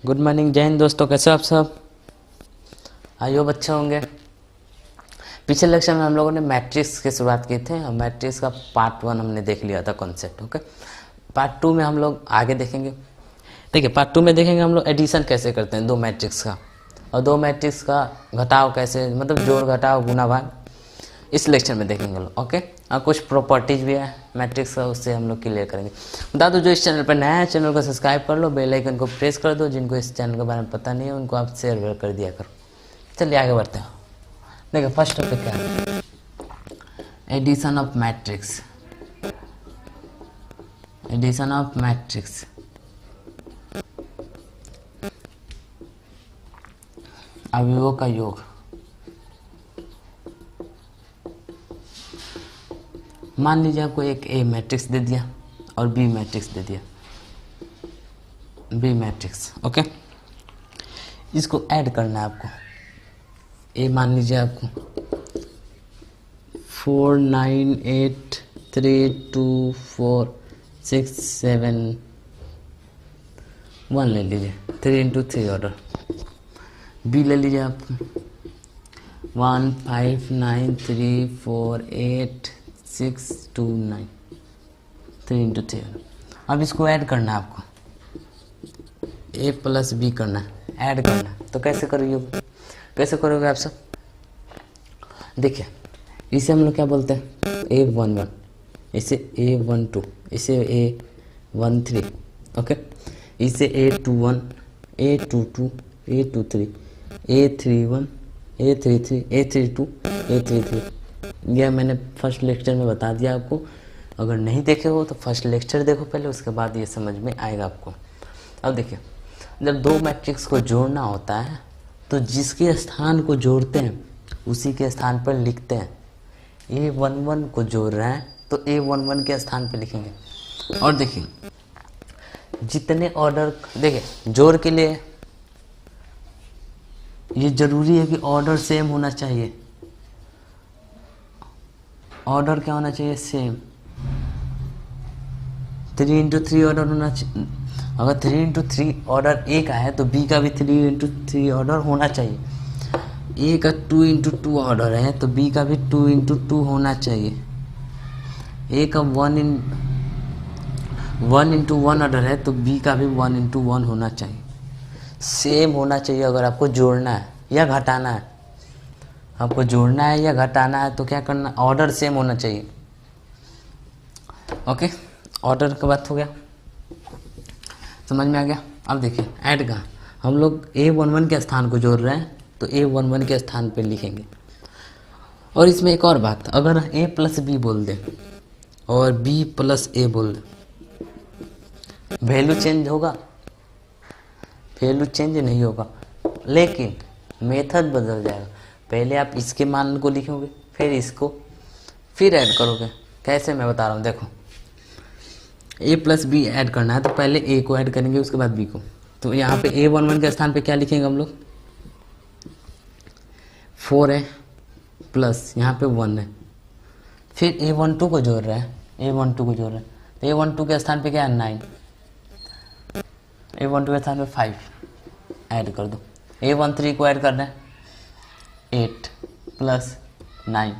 Good morning, जय हिंद दोस्तों। कैसे हो आप सब? आई होप अच्छे होंगे। पिछले लेक्चर में हम लोगों ने मैट्रिक्स की शुरुआत की थी और मैट्रिक्स का पार्ट 1 हमने देख लिया था कॉन्सेप्ट। ओके, पार्ट 2 में हम लोग आगे देखेंगे। ठीक है, पार्ट 2 में देखेंगे हम लोग एडिशन कैसे करते हैं दो मैट्रिक्स का, और दो मैट्रिक्स का घटाव कैसे, मतलब जोड़ घटाव गुना भाग, इस लेक्चर में देखेंगे लोग। ओके, और कुछ प्रॉपर्टीज भी है मैट्रिक्स का, उससे हम लोग क्लियर करेंगे। बता दो जो इस चैनल पर नया है, चैनल को सब्सक्राइब कर लो, बेल आइकन को प्रेस कर दो। जिनको इस चैनल के बारे में पता नहीं है उनको आप शेयर कर दिया करो। चलिए आगे बढ़ते हैं। देखो फर्स्ट टॉपिक क्या है, addition of matrix. Addition of matrix, अवयवों का योग। मान लीजिए आपको एक ए मैट्रिक्स दे दिया और बी मैट्रिक्स दे दिया, बी मैट्रिक्स। ओके, इसको ऐड करना है आपको। ए मान लीजिए आपको 4 9 8 3 2 4 6 7 1 ले लीजिए, 3 इंटू 3 ऑर्डर। बी ले लीजिए आप 1 5 9 3 4 8 6 2 9, 3 इंटू 3। अब इसको ऐड करना है आपको, ए प्लस बी करना है, ऐड करना है। तो कैसे करोगे, कैसे करोगे आप सब? देखिए, इसे हम लोग क्या बोलते हैं, A11, इसे A12, इसे A13। ओके, इसे A21, A22, A23, A31, A33, A32, A33। यह मैंने फर्स्ट लेक्चर में बता दिया आपको। अगर नहीं देखे हो तो फर्स्ट लेक्चर देखो पहले, उसके बाद ये समझ में आएगा आपको। अब देखिए, जब दो मैट्रिक्स को जोड़ना होता है तो जिसके स्थान को जोड़ते हैं उसी के स्थान पर लिखते हैं। A11 को जोड़ रहे हैं तो A11 के स्थान पर लिखेंगे। और देखिए, जितने ऑर्डर, देखिए जोड़ के लिए ये जरूरी है कि ऑर्डर सेम होना चाहिए। ऑर्डर क्या होना चाहिए? सेम। 3 इंटू 3 ऑर्डर होना चाहिए। अगर 3 इंटू 3 ऑर्डर ए का है तो बी का भी 3 इंटू 3 ऑर्डर होना चाहिए। ए का 2 इंटू 2 ऑर्डर है तो बी का भी 2 इंटू 2 होना चाहिए। ए का 1 इंटू 1 ऑर्डर है तो बी का भी 1 इंटू 1 होना चाहिए। सेम होना चाहिए। अगर आपको जोड़ना है या घटाना है, आपको जोड़ना है या घटाना है तो क्या करना, ऑर्डर सेम होना चाहिए। ओके, ऑर्डर का बात हो गया, समझ में आ गया। अब देखिए ऐड का, हम लोग A11 के स्थान को जोड़ रहे हैं तो A11 के स्थान पे लिखेंगे। और इसमें एक और बात, अगर A प्लस बी बोल दे और B प्लस ए बोल दे, वैल्यू चेंज होगा? वैल्यू चेंज नहीं होगा, लेकिन मेथड बदल जाएगा। पहले आप इसके मान को लिखोगे, फिर इसको, फिर ऐड करोगे। कैसे, मैं बता रहा हूँ। देखो, A प्लस बी ऐड करना है तो पहले A को ऐड करेंगे, उसके बाद B को। तो यहाँ पे A11 के स्थान पे क्या लिखेंगे हम लोग? 4 है प्लस यहाँ पे 1 है। फिर A12 को जोड़ रहे हैं, A12 को जोड़ रहे हैं तो A12 के स्थान पे क्या है? 9। A12 के स्थान पे 5 ऐड कर दो। A13 को ऐड कर रहे हैं 8 प्लस 9।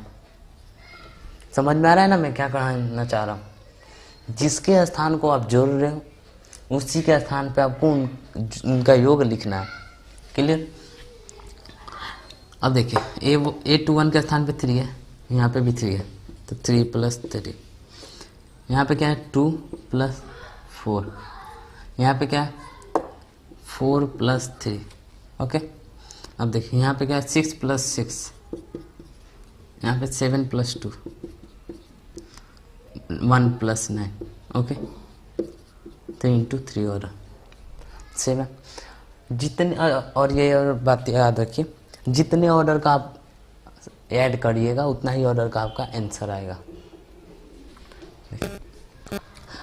समझ में आ रहा है ना मैं क्या कहना चाह रहा हूँ? जिसके स्थान को आप जोड़ रहे हो उसी के स्थान पे आपको उनका योग लिखना है। क्लियर? अब देखिए, A21 के स्थान पे 3 है, यहाँ पे भी 3 है तो 3 प्लस 3। यहाँ पे क्या है? 2 प्लस 4। यहाँ पे क्या है? 4 प्लस 3। ओके, अब देखिए यहाँ पे क्या है? 6 प्लस 6। यहाँ पे 7 प्लस 2, 1 प्लस 9। ओके, 3 इंटू 3 और 7। जितने, और ये और बात याद रखिए, जितने ऑर्डर का आप ऐड करिएगा उतना ही ऑर्डर का आपका आंसर आएगा।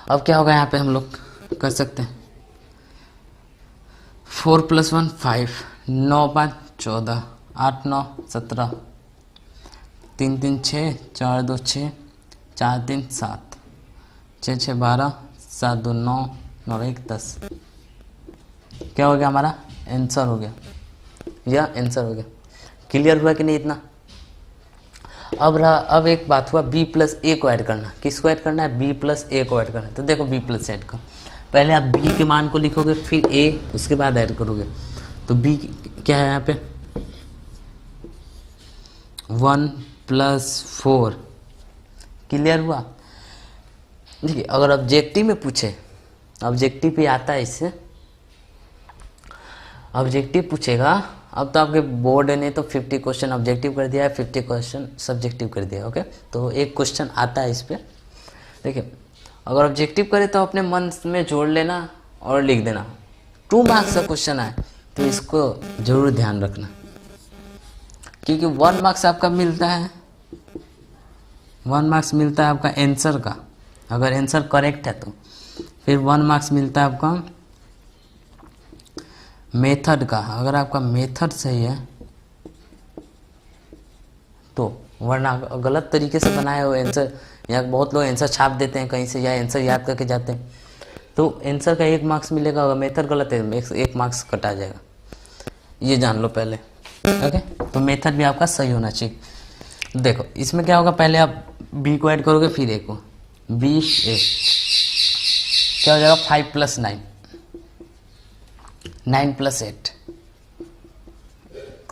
अब क्या होगा, यहाँ पे हम लोग कर सकते हैं 4 प्लस 1 5, 9 5 14, 8 9 17, 3 3 6, 4 2 6, 4 3 7, 6 6 12, 7 2 9, 9 1 10। क्या हो गया हमारा आंसर हो गया, या आंसर हो गया। क्लियर हुआ कि नहीं इतना? अब एक बात हुआ बी प्लस ए को ऐड करना। किसको ऐड करना है? बी प्लस ए को ऐड करना है। तो देखो बी प्लस ऐड कर, पहले आप बी के मान को लिखोगे फिर ए उसके बाद ऐड करोगे। तो बी क्या है यहाँ पे 1 + 4। क्लियर हुआ? देखिए अगर ऑब्जेक्टिव में पूछे, ऑब्जेक्टिव पे आता है, इससे ऑब्जेक्टिव पूछेगा। अब तो आपके बोर्ड ने तो 50 क्वेश्चन ऑब्जेक्टिव कर दिया है, 50 क्वेश्चन सब्जेक्टिव कर दिया है। ओके, तो एक क्वेश्चन आता है इस पर। देखिए अगर ऑब्जेक्टिव करे तो अपने मन में जोड़ लेना और लिख देना। 2 मार्क्स का क्वेश्चन आए तो इसको जरूर ध्यान रखना, क्योंकि 1 मार्क्स आपका मिलता है, 1 मार्क्स मिलता है आपका आंसर का, अगर आंसर करेक्ट है तो। फिर 1 मार्क्स मिलता है आपका मेथड का, अगर आपका मेथड सही है तो, वरना गलत तरीके से बनाए हुए आंसर, या बहुत लोग आंसर छाप देते हैं कहीं से या आंसर याद करके जाते हैं, तो आंसर का 1 मार्क्स मिलेगा। अगर मेथड गलत है 1 मार्क्स कटा जाएगा, ये जान लो पहले। ओके, तो मेथड भी आपका सही होना चाहिए। देखो इसमें क्या होगा, पहले आप बी को ऐड करोगे फिर ए को, बी ए क्या हो जाएगा 5 + 9, 9 + 8।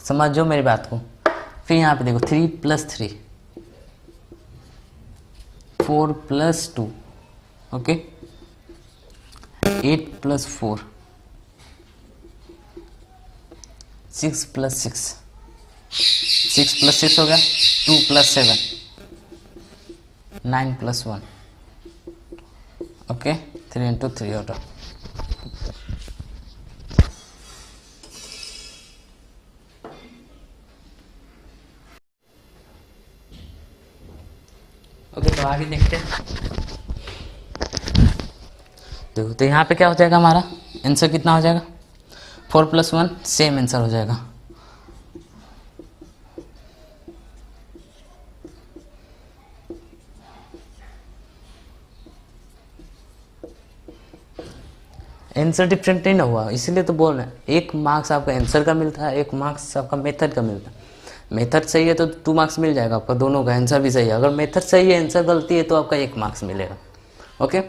समझो मेरी बात को। फिर यहाँ पे देखो 3 + 3, 4 + 2, ओके, 8 + 4, 6 + 6, 6 + 6 हो गया, 2 + 7, 9 + 1, ओके, 3 × 3 ऑर्डर। ओके, तो आगे देखते हैं। देखो तो यहाँ पे क्या हो जाएगा, हमारा आंसर कितना हो जाएगा 4 + 1 सेम आंसर हो जाएगा। आंसर डिफरेंट नहीं ना हुआ, इसीलिए तो बोल रहे हैं 1 मार्क्स आपका आंसर का मिलता है, 1 मार्क्स आपका मेथड का मिलता है। मेथड सही है तो 2 मार्क्स मिल जाएगा आपका, दोनों का आंसर भी सही है। अगर मेथड सही है आंसर गलती है तो आपका 1 मार्क्स मिलेगा। ओके,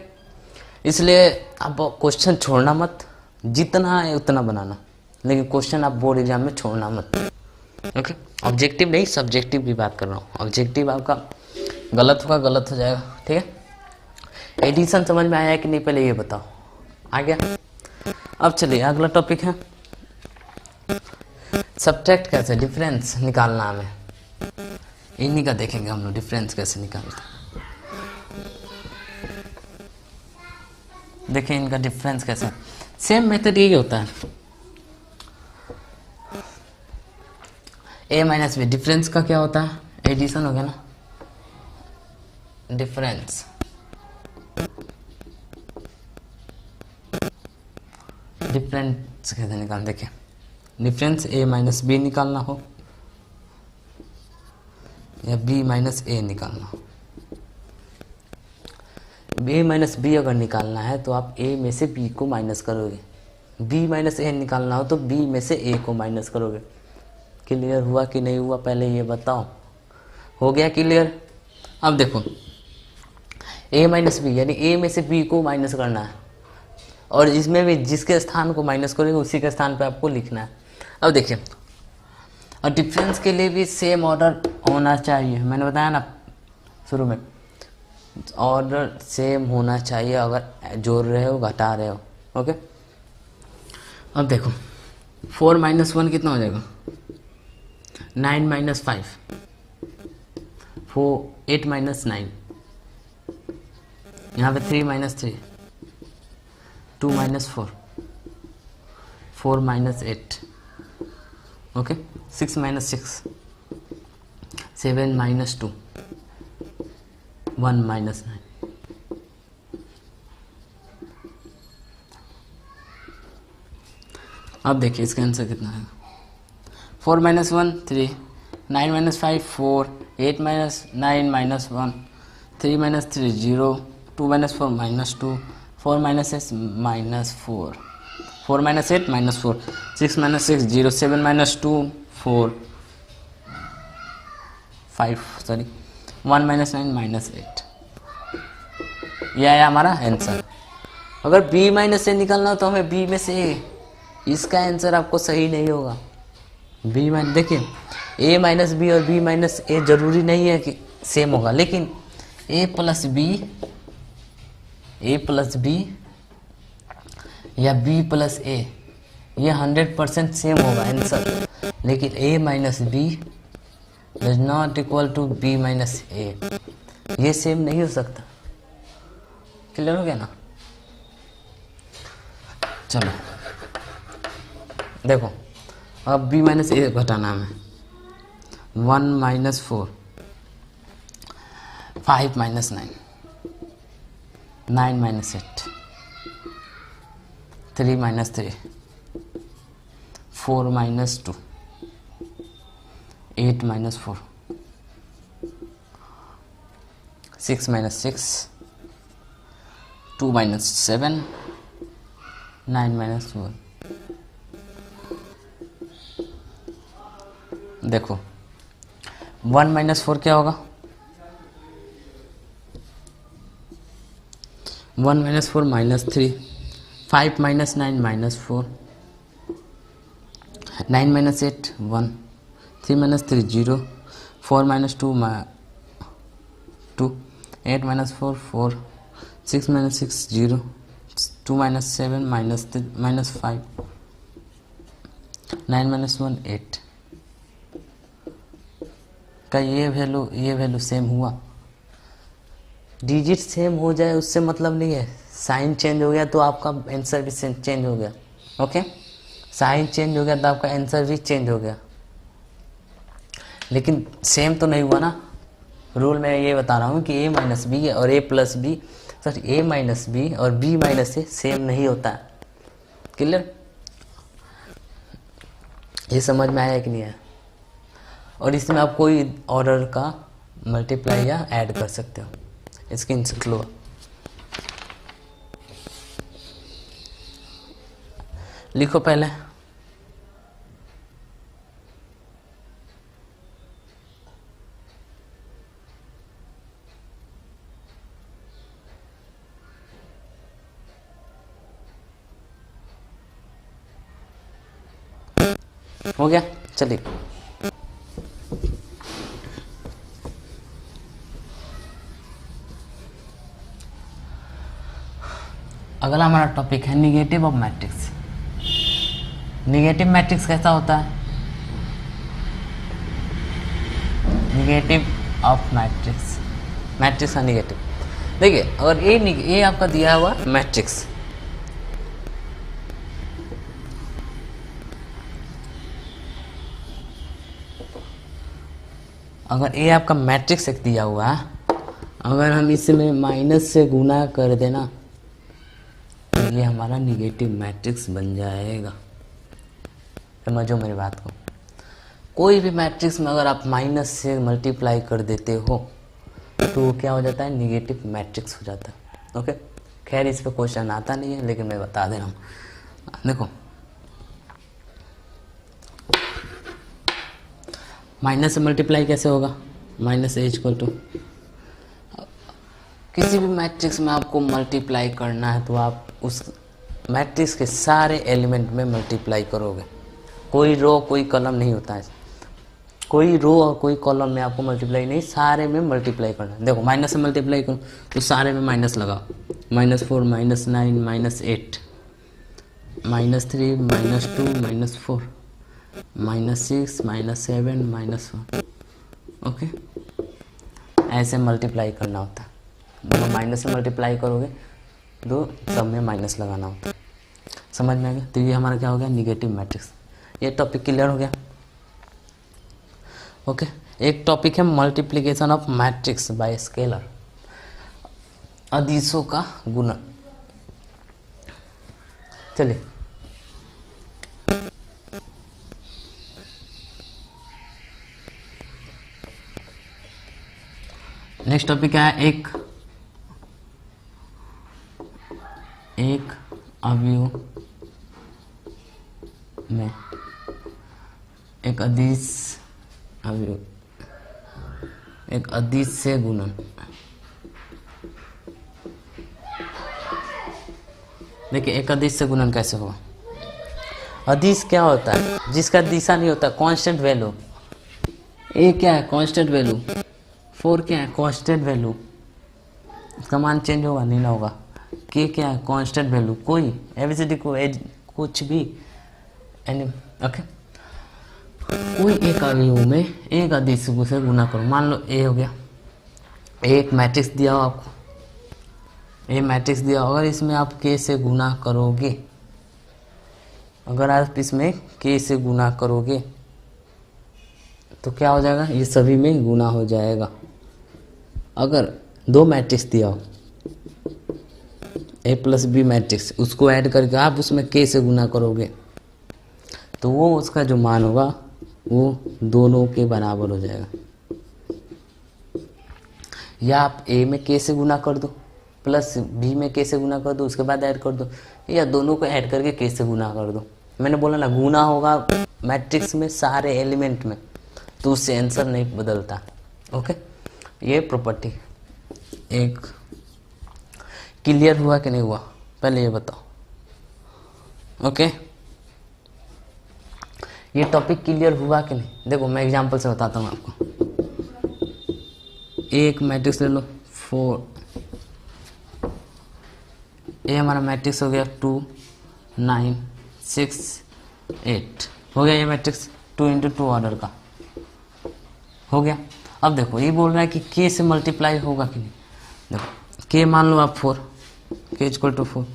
इसलिए आप क्वेश्चन छोड़ना मत, जितना है उतना बनाना, लेकिन क्वेश्चन आप बोर्ड एग्जाम में छोड़ना मत। ओके, ऑब्जेक्टिव नहीं सब्जेक्टिव की बात कर रहा हूँ। ऑब्जेक्टिव आपका गलत होगा, गलत हो जाएगा। ठीक है, एडिशन समझ में आया कि नहीं पहले ये बताओ, आ गया? अब चलिए अगला टॉपिक है सब्ट्रैक्ट, कैसे डिफरेंस निकालना हमें, इन्हीं का देखेंगे हम लोग, डिफरेंस कैसे निकालते। देखिए इनका डिफरेंस कैसा, सेम मेथड यही होता है, a - b। डिफरेंस का क्या होता है, एडिशन हो गया ना, डिफरेंस डिफरेंस कैसे निकाल, देखिए डिफरेंस a - b निकालना हो या b - a निकालना हो। a - b अगर निकालना है तो आप a में से b को माइनस करोगे, b - a निकालना हो तो b में से a को माइनस करोगे। क्लियर हुआ कि नहीं हुआ पहले ये बताओ? हो गया क्लियर? अब देखो a - b यानी a में से b को माइनस करना है, और इसमें भी जिसके स्थान को माइनस करेंगे उसी के स्थान पे आपको लिखना है। अब देखिए, और डिफरेंस के लिए भी सेम ऑर्डर होना चाहिए, मैंने बताया ना शुरू में, ऑर्डर सेम होना चाहिए अगर जोड़ रहे हो घटा रहे हो। ओके, अब देखो 4 - 1 कितना हो जाएगा, 9 - 5, 8 - 9, यहाँ पे 3 - 3, 2 - 4, 4 - 8, ओके, 6 - 6, 7 - 2, 1 - 9। अब देखिए इसका आंसर कितना है, 4 - 1 3, 9 - 5 4, 8 - 9 - 1, 3 - 3 0, 2 - 4 -2, 4 - 6 -4, 4 minus 8 minus 4, 6 minus 6 0, 7 minus 2 4, 5 sorry, 1 minus 9 minus 8। यह है हमारा आंसर। अगर b माइनस ए निकलना हो तो हमें b में से a, इसका आंसर आपको सही नहीं होगा। b माइनस, देखिए a माइनस बी और b माइनस ए जरूरी नहीं है कि सेम होगा, लेकिन a प्लस b या b प्लस a ये 100% सेम होगा आंसर, लेकिन a minus b does not equal to b minus a, ये सेम नहीं हो सकता। क्लियर हो गया ना? चलो देखो, अब b माइनस ए घटाना है। 1 minus 4, 5 minus 9, 9 minus 8, 3 minus 3, 4 minus 2, 8 minus 4, 6 minus 6, 2 minus 7, 9 minus 1। देखो 1 माइनस 4 क्या होगा? 1 minus 4 minus 3, 5 minus 9 minus 4, 9 minus 8 1, 3 minus 3 0, 4 minus 2 2, 8 minus 4 4, 6 minus 6 0, 2 minus 7 minus 5, 9 minus 1 8। का ये वैल्यू सेम हुआ? डिजिट सेम हो जाए उससे मतलब नहीं है, साइन चेंज हो गया तो आपका आंसर भी चेंज हो गया। ओके, साइन चेंज हो गया तो आपका आंसर भी चेंज हो गया, लेकिन सेम तो नहीं हुआ ना। रूल मैं ये बता रहा हूँ कि a माइनस बी और a plus B, sorry a minus B और b माइनस ए सेम नहीं होता है। क्लियर? ये समझ में आया कि नहीं आया? और इसमें आप कोई ऑर्डर का मल्टीप्लाई या ऐड कर सकते हो। स्क्रीनशॉट लो। लिखो पहले। हो गया? चलिए अगला हमारा टॉपिक है negative of matrix. Negative matrix कैसा होता है? निगेटिव ऑफ मैट्रिक्स, मैट्रिक्स का निगेटिव। देखिए अगर ये आपका दिया हुआ मैट्रिक्स, अगर ये आपका मैट्रिक्स एक दिया हुआ है, अगर हम इसमें माइनस से गुना कर देना तो ये हमारा निगेटिव मैट्रिक्स बन जाएगा। समझो मेरी बात को। कोई भी मैट्रिक्स में अगर आप माइनस से मल्टीप्लाई कर देते हो तो वो क्या हो जाता है? निगेटिव मैट्रिक्स हो जाता है। ओके, खैर इस पे क्वेश्चन आता नहीं है, लेकिन मैं बता दे रहा हूँ। देखो माइनस से मल्टीप्लाई कैसे होगा? माइनस ए इक्वल टू, किसी भी मैट्रिक्स में आपको मल्टीप्लाई करना है तो आप उस मैट्रिक्स के सारे एलिमेंट में मल्टीप्लाई करोगे। कोई रो कोई कॉलम नहीं होता है, कोई रो और कोई कॉलम में आपको मल्टीप्लाई नहीं, सारे में मल्टीप्लाई करना है। देखो माइनस से मल्टीप्लाई करो तो सारे में माइनस लगाओ। Minus 4 minus 9 minus 8 minus 3 minus 2 minus 4 minus 6 minus 7 minus 1। Okay, ऐसे मल्टीप्लाई करना होता है। दोनों माइनस से मल्टीप्लाई करोगे तो सब में माइनस लगाना होता है। समझ में आ गया? तो ये हमारा क्या हो गया? Negative matrix. ये टॉपिक क्लियर हो गया? ओके, एक टॉपिक है multiplication of matrix by scalar, अदिशों का गुणन। चलिए नेक्स्ट टॉपिक क्या है? एक अवयव एक अदिश से गुणन। देखिए एक अदिश से गुणन कैसे होगा। अदिश क्या होता है, जिसका दिशा नहीं होता, कांस्टेंट वैल्यू। ए क्या है, कांस्टेंट वैल्यू। 4 क्या है, कांस्टेंट वैल्यू। इसका मान चेंज होगा नहीं ना होगा। के क्या है, कांस्टेंट वैल्यू। कोई एबीसीडी को कुछ भी एनी ओके। कोई एक अवयव में एक अदिश से गुना करो। मान लो ए हो गया, एक मैट्रिक्स दिया हो आपको, ए मैट्रिक्स दिया होगा, इसमें आप के से गुना करोगे। अगर आप इसमें के से गुना करोगे तो क्या हो जाएगा, ये सभी में गुना हो जाएगा। अगर दो मैट्रिक्स दिया हो, ए प्लस बी मैट्रिक्स, उसको ऐड करके आप उसमें के से गुना करोगे तो वो उसका जो मान होगा वो दोनों के बराबर हो जाएगा। या आप ए में के से गुना कर दो प्लस बी में के से गुना कर दो, उसके बाद ऐड कर दो, या दोनों को ऐड करके के से गुना कर दो। मैंने बोला ना गुना होगा मैट्रिक्स में सारे एलिमेंट में, तो उससे आंसर नहीं बदलता। ओके, ये प्रॉपर्टी एक क्लियर हुआ कि नहीं हुआ, पहले ये बताओ। ओके, ये टॉपिक क्लियर हुआ कि नहीं। देखो मैं एग्जांपल से बताता हूँ आपको। एक मैट्रिक्स ले लो 4, ये हमारा मैट्रिक्स हो गया 2 9 6 8 हो गया। ये मैट्रिक्स 2 × 2 ऑर्डर का हो गया। अब देखो ये बोल रहा है कि के से मल्टीप्लाई होगा कि नहीं। देखो के मान लो आप 4, के इक्वल टू 4,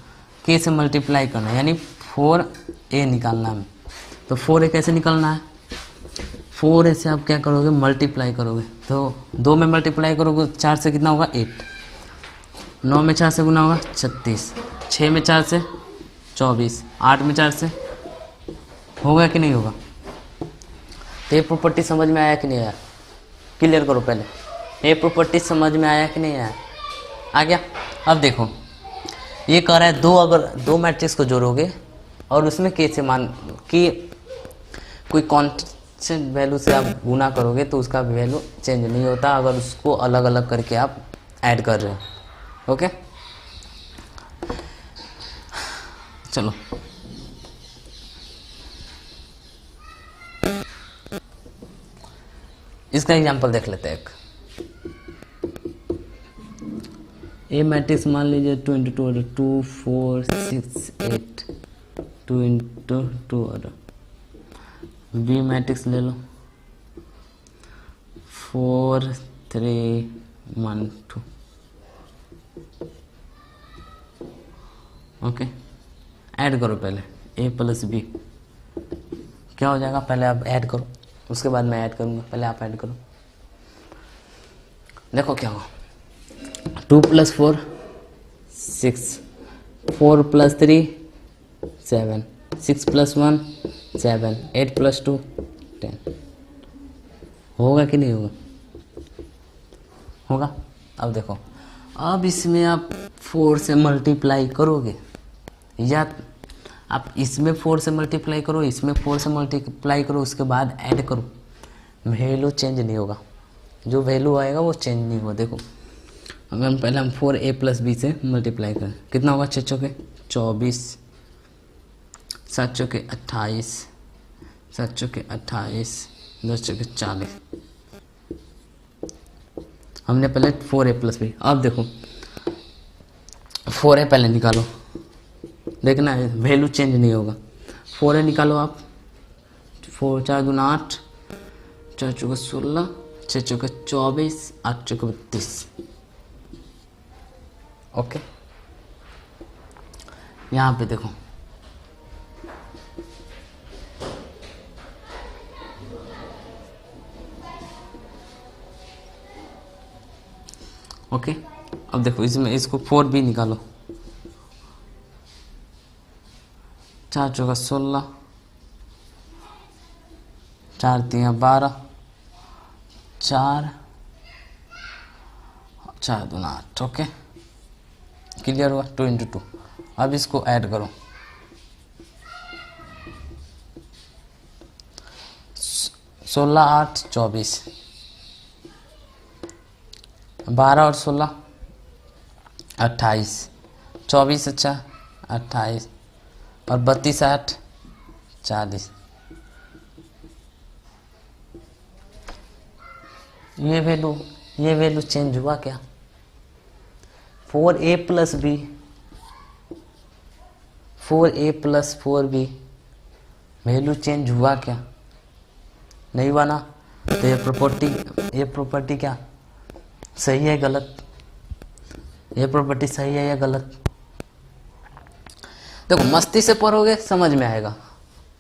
के से मल्टीप्लाई करना है, यानी 4a निकालना है। तो 4a कैसे निकालना है, 4a से आप क्या करोगे, मल्टीप्लाई करोगे। तो 2 में मल्टीप्लाई करोगे 4 से कितना होगा 8, 9 में 4 से गुना होगा 36, 6 में 4 से 24, 8 में 4 से होगा कि नहीं होगा। तो ये प्रॉपर्टी समझ में आया कि नहीं आया, क्लियर करो पहले। ये प्रॉपर्टी समझ में आया कि नहीं आया, आ गया। अब देखो ये कह रहा है अगर दो मैट्रिक्स को जोड़ोगे और उसमें के से मान कि कोई कांस्टेंट वैल्यू से आप गुना करोगे तो उसका वैल्यू चेंज नहीं होता, अगर उसको अलग अलग करके आप ऐड कर रहे हो। ओके, चलो इसका एग्जांपल देख लेते हैं। एक ए मैट्रिक्स मान लीजिए 2 × 2 ऑर्डर, 2 4 6 8, 2 × 2 ऑर्डर। बी मैट्रिक्स ले लो 4 3 1 2। ओके, ऐड करो पहले ए प्लस बी, क्या हो जाएगा, पहले आप ऐड करो उसके बाद मैं ऐड करूंगा, पहले आप ऐड करो। देखो क्या होगा, 2 + 4 6, 4 + 3 7, 6 + 1 7, 8 + 2 10। होगा कि नहीं होगा, होगा। अब देखो, अब इसमें आप 4 से मल्टीप्लाई करोगे, या आप इसमें 4 से मल्टीप्लाई करो, इसमें 4 से मल्टीप्लाई करो, उसके बाद ऐड करो, वैल्यू चेंज नहीं होगा। जो वैल्यू आएगा वो चेंज नहीं होगा। देखो अगर पहले हम 4a + b से मल्टीप्लाई करें, कितना होगा, 6 चौके 24, 7 चौके 28, 7 चौके 28, 10 चौके 40। हमने पहले 4a + b। अब देखो 4a पहले निकालो, देखना है वैल्यू चेंज नहीं होगा। 4a निकालो आप, 4 4 दूना 8, 4 चौके 16, 6 चौके 24, 8 चौके 32। ओके, यहाँ पे देखो ओके। अब देखो इसमें इसको 4b निकालो, 4 चौका 16, 4 3 12, 4 4 दूना 8। ओके, क्लियर हुआ, 2 × 2। अब इसको ऐड करो, 16 8 24, 12 और 16 28, 24 अच्छा 28 और 32 8 40। ये वैल्यू चेंज हुआ क्या? 4a plus B, 4a plus 4b value change हुआ क्या? नहीं हुआ ना। तो ये प्रॉपर्टी क्या सही है गलत? ये प्रॉपर्टी सही है या गलत? देखो मस्ती से पढ़ोगे समझ में आएगा।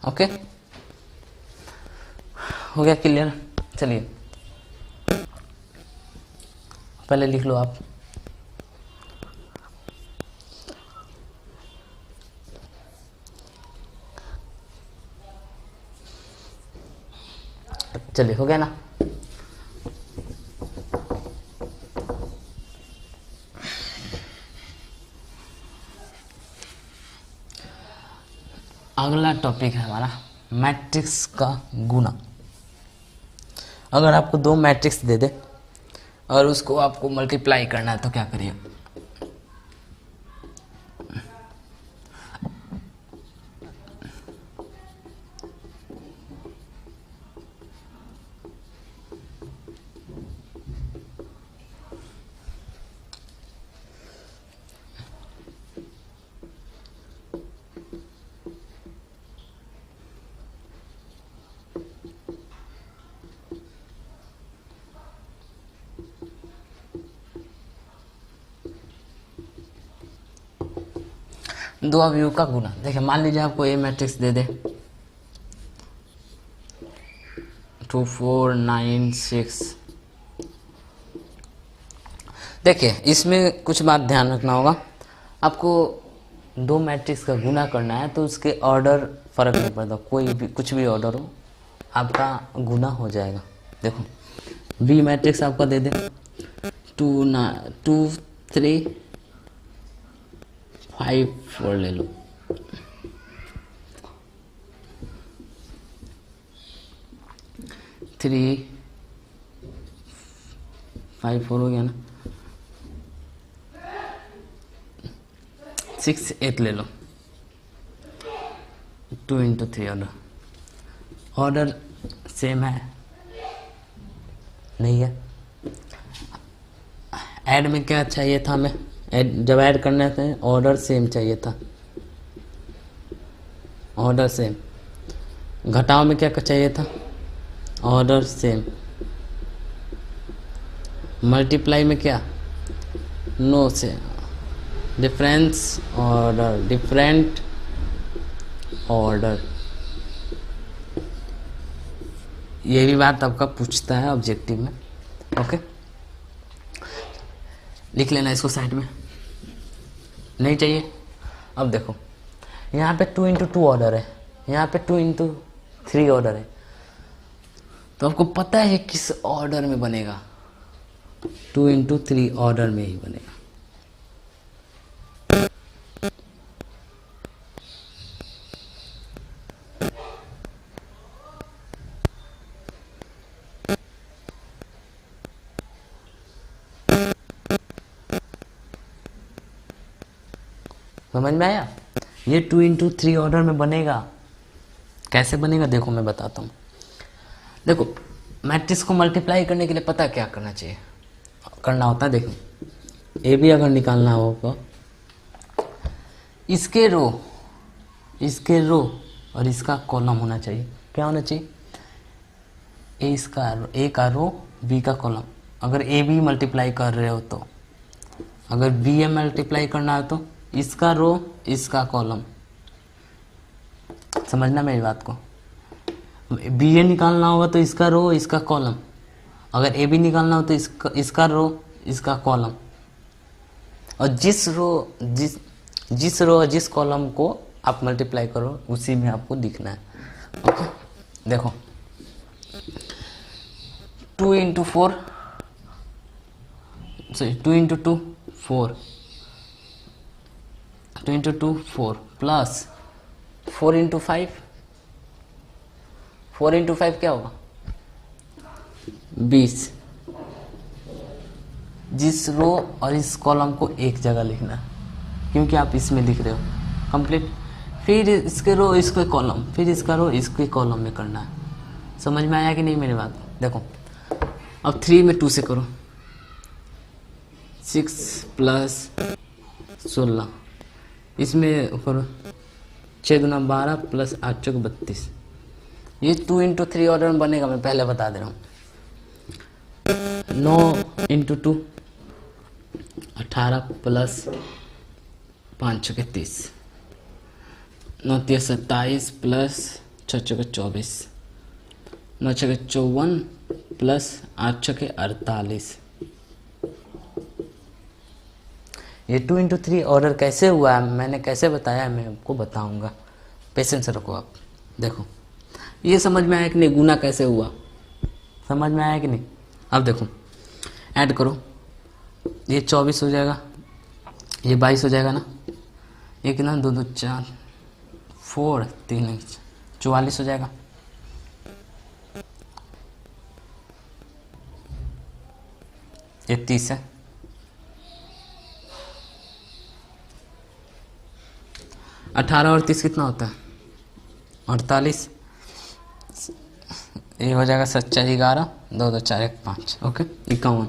ओके, हो गया क्लियर? चलिए पहले लिख लो आप। चलिए हो गया ना। अगला टॉपिक है हमारा मैट्रिक्स का गुना। अगर आपको दो मैट्रिक्स दे दे और उसको आपको मल्टीप्लाई करना है तो क्या करिए? दो अवयव का गुना। देखिए मान लीजिए आपको ए मैट्रिक्स दे दे 2 4 9 6। देखिए इसमें कुछ बात ध्यान रखना होगा। आपको दो मैट्रिक्स का गुना करना है तो उसके ऑर्डर फर्क नहीं पड़ता, कोई भी कुछ भी ऑर्डर हो आपका गुना हो जाएगा। देखो बी मैट्रिक्स आपका दे दे 2 3 5 4 ले लो। थ्री 5 4 हो गया ना। 6 8 ले लो। 2 into 3 ऑर्डर सेम है नहीं है? ऐड में क्या चाहिए था हमें? जब ऐड करने थे ऑर्डर सेम चाहिए था, ऑर्डर सेम। घटाव में क्या चाहिए था? Order same. मल्टीप्लाई में क्या? नो से डिफरेंस ऑर्डर, डिफरेंट ऑर्डर। ये भी बात आपका पूछता है ऑब्जेक्टिव में। ओके लिख लेना इसको साइड में, नहीं चाहिए। अब देखो यहाँ पे 2 into 2 ऑर्डर है, यहाँ पे 2 into 3 ऑर्डर है, तो आपको पता है किस ऑर्डर में बनेगा? 2 into 3 ऑर्डर में ही बनेगा। समझ में आया? ये 2 into 3 ऑर्डर में बनेगा। कैसे बनेगा देखो मैं बताता हूँ। देखो मैट्रिक्स को मल्टीप्लाई करने के लिए पता क्या करना चाहिए, करना होता है। देखो ए भी अगर निकालना हो तो इसके रो और इसका कॉलम होना चाहिए। क्या होना चाहिए? ए का रो बी का कॉलम। अगर ए बी मल्टीप्लाई कर रहे हो तो, अगर बी ए मल्टीप्लाई करना है तो इसका रो इसका कॉलम। समझना मेरी बात को। बी ए निकालना होगा तो इसका रो इसका कॉलम, अगर ए बी निकालना हो तो इसका रो इसका कॉलम। और जिस रो और जिस कॉलम को आप मल्टीप्लाई करो उसी में आपको दिखना है। ओके देखो 2 into 4 sorry 2 into 2 4, 2 into 2 4 plus 4 into 5, 4 into 5 क्या होगा? 20। जिस रो और इस कॉलम को एक जगह लिखना, क्योंकि आप इसमें लिख रहे हो कंप्लीट। फिर इसके रो इसके कॉलम, फिर इसका रो इसके कॉलम में करना है। समझ में आया कि नहीं मेरी बात? देखो अब 3 में 2 से करो, 6 + 16, इसमें करो 6 × 12 + 8 × 32। ये 2 × 3 ऑर्डर में बनेगा, मैं पहले बता दे रहा हूँ। 9 × 2 18 + 5 × 30, 9 × 27 + 6 × 24, 9 × 54 + 8 × 48। ये 2 × 3 ऑर्डर कैसे हुआ है, मैंने कैसे बताया, मैं आपको बताऊंगा। पेशेंस रखो आप। देखो ये समझ में आया कि नहीं, गुना कैसे हुआ समझ में आया कि नहीं? अब देखो ऐड करो, ये 24 हो जाएगा, ये 22 हो जाएगा ना, ये कितना 2 2 4 4 3 44 हो जाएगा। ये 30 है, 18 और 30 कितना होता है 48। ये हो जाएगा 7 4 11, 2 2 4 1 5, ओके 51,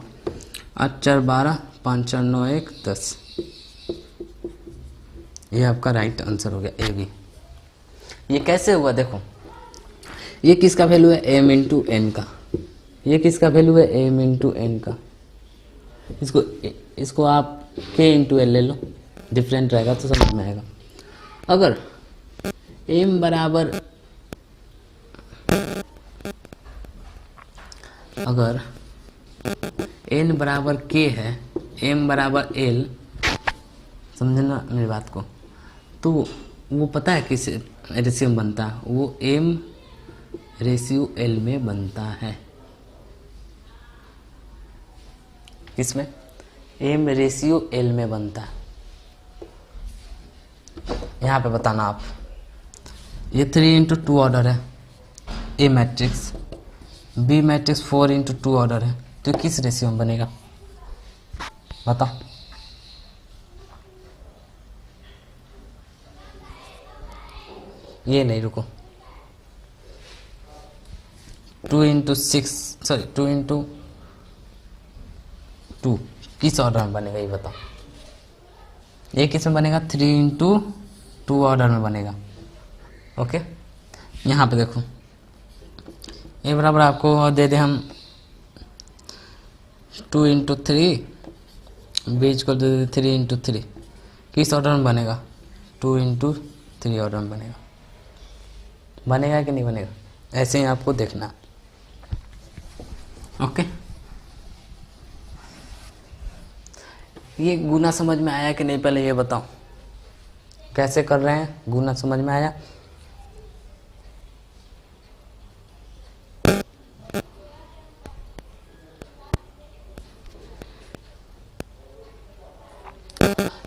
8 4 12, 5 4 9 1 10। ये आपका राइट आंसर हो गया, ए बी। ये कैसे हुआ देखो, ये किसका वैल्यू है m × n का, ये किसका वैल्यू है m × n का। इसको आप k × l ले लो, डिफरेंट रहेगा तो समझ में आएगा। अगर m बराबर, अगर n बराबर k है, m बराबर l, समझे ना मेरी बात को, तो वो पता है किस रेशियो में बनता है, वो m/l में बनता है। किसमें? m/l में बनता है। यहाँ पे बताना आप, ये 3 × 2 ऑर्डर है, A matrix, B matrix 4 × 2 order है, तो किस रेशियो में बनेगा बताओ? ये नहीं, रुको, 2 × 6 सॉरी 2 × 2 किस ऑर्डर में बनेगा ये बताओ? ये किस में बनेगा? 3 × 2 ऑर्डर में बनेगा। ओके, यहाँ पे देखो ये बराबर आपको दे दे हम 2 × 3, बीच को दे दे 3 × 3, किस ऑर्डर में बनेगा? 2 × 3 ऑर्डर में बनेगा। बनेगा कि नहीं बनेगा? ऐसे ही आपको देखना। ओके, ये गुना समझ में आया कि नहीं पहले ये बताओ, कैसे कर रहे हैं? गुना समझ में आया?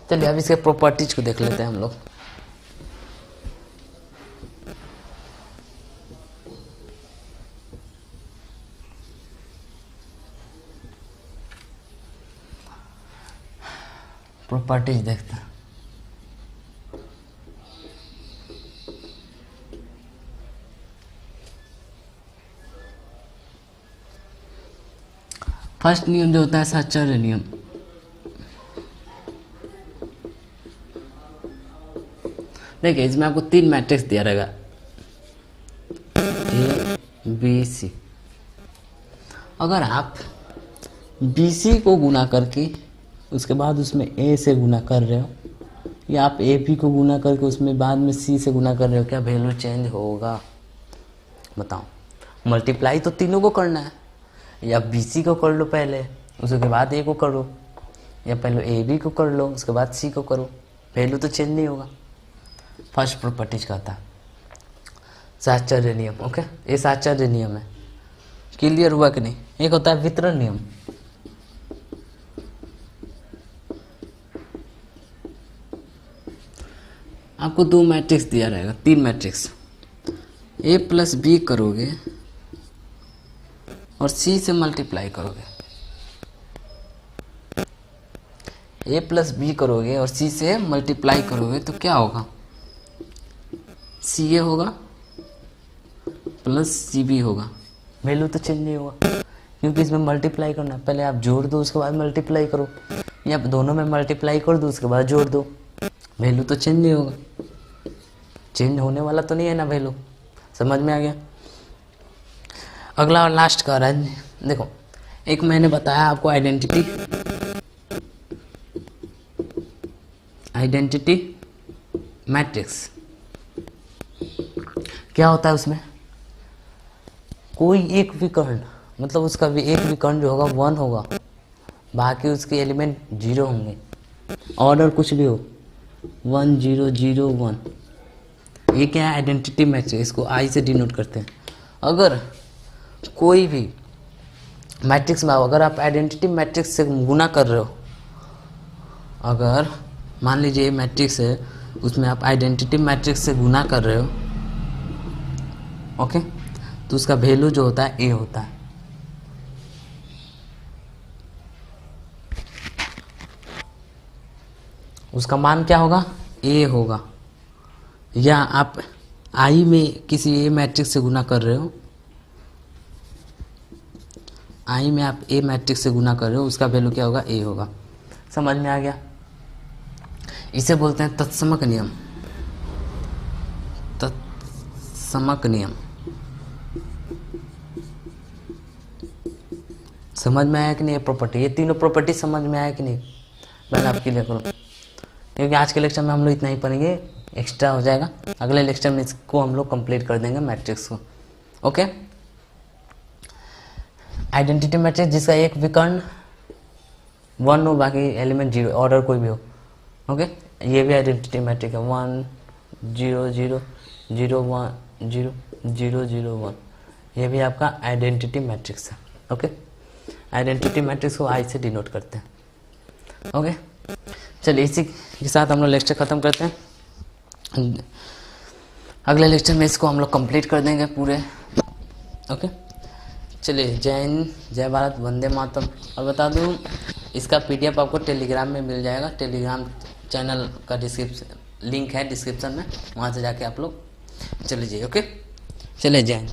चलिए अब इसके प्रॉपर्टीज को देख लेते हैं हम लोग। प्रॉपर्टीज देखते हैं। फर्स्ट नियम जो होता है साहचर्य नियम, देखिए इसमें आपको 3 मैट्रिक्स दिया रहेगा A B C। अगर आप BC को गुना करके उसके बाद उसमें A से गुना कर रहे हो, या आप AP को गुना करके उसमें बाद में C से गुना कर रहे हो, क्या वैल्यू चेंज होगा बताओ? मल्टीप्लाई तो तीनों को करना है, या BC को कर लो पहले, उसके बाद A को करो, या पहले AB को कर लो उसके बाद C को करो, वैल्यू तो चेंज नहीं होगा। फर्स्ट प्रॉपर्टीज कहता है साहचर्य नियम। ओके, ये साहचर्य नियम है। क्लियर हुआ कि नहीं? एक होता है वितरण नियम। आपको 2 मैट्रिक्स दिया रहेगा, 3 मैट्रिक्स, A + B करोगे और C से मल्टीप्लाई करोगे, ए प्लस बी करोगे और सी से मल्टीप्लाई करोगे तो क्या होगा, सी ए होगा प्लस सी बी होगा। वैल्यू तो चेंज नहीं होगा क्योंकि इसमें मल्टीप्लाई करना है, पहले आप जोड़ दो उसके बाद मल्टीप्लाई करो, या दोनों में मल्टीप्लाई कर दो उसके बाद जोड़ दो, वैल्यू तो चेंज नहीं होगा। चेंज होने वाला तो नहीं है ना वैल्यू, समझ में आ गया। अगला और लास्ट का रहा है, देखो एक मैंने बताया आपको आइडेंटिटी मैट्रिक्स क्या होता है। उसमें कोई एक विकर्ण, मतलब उसका भी एक विकर्ण जो होगा 1 होगा, बाकी उसके एलिमेंट 0 होंगे, ऑर्डर कुछ भी हो 1 0 0 1। ये क्या है, आइडेंटिटी मैट्रिक्स, इसको आई से डिनोट करते हैं। अगर कोई भी मैट्रिक्स में अगर आप आइडेंटिटी मैट्रिक्स से गुना कर रहे हो, अगर मान लीजिए ये मैट्रिक्स है उसमें आप आइडेंटिटी मैट्रिक्स से गुना कर रहे हो, ओके, तो उसका वैल्यू जो होता है ए होता है। उसका मान क्या होगा, ए होगा। या आप आई में किसी ए मैट्रिक्स से गुना कर रहे हो, आई में आप ए मैट्रिक्स से गुना कर रहे हो, उसका वैल्यू क्या होगा, ए होगा। समझ में आ गया। इसे बोलते हैं तत्समक नियम। तत्समक नियम समझ में आया कि नहीं। प्रॉपर्टी, ये तीनों प्रॉपर्टी समझ में आया कि नहीं, मैंने आपके लिए करो, क्योंकि आज के लेक्चर में हम लोग इतना ही पढ़ेंगे, एक्स्ट्रा हो जाएगा। अगले लेक्चर में इसको हम लोग कंप्लीट कर देंगे मैट्रिक्स को। ओके, आइडेंटिटी मैट्रिक्स जिसका एक विकर्ण 1 हो, बाकी एलिमेंट 0, ऑर्डर कोई भी हो। ओके, ये भी आइडेंटिटी मैट्रिक्स है 1 0 0 0 1 0 0 0 1, ये भी आपका आइडेंटिटी मैट्रिक्स है। ओके, आइडेंटिटी मैट्रिक्स को आई से डिनोट करते हैं। ओके, चलिए इसी के साथ हम लोग लेक्चर ख़त्म करते हैं। अगले लेक्चर में इसको हम लोग कंप्लीट कर देंगे पूरे। ओके, चलिए, जय हिंद, जय भारत, वंदे मातरम। और बता दूं, इसका पीडीएफ आपको टेलीग्राम में मिल जाएगा। टेलीग्राम चैनल का लिंक है डिस्क्रिप्शन में, वहाँ से जाके आप लोग चले जाइए। ओके, चलिए, जय हिंद।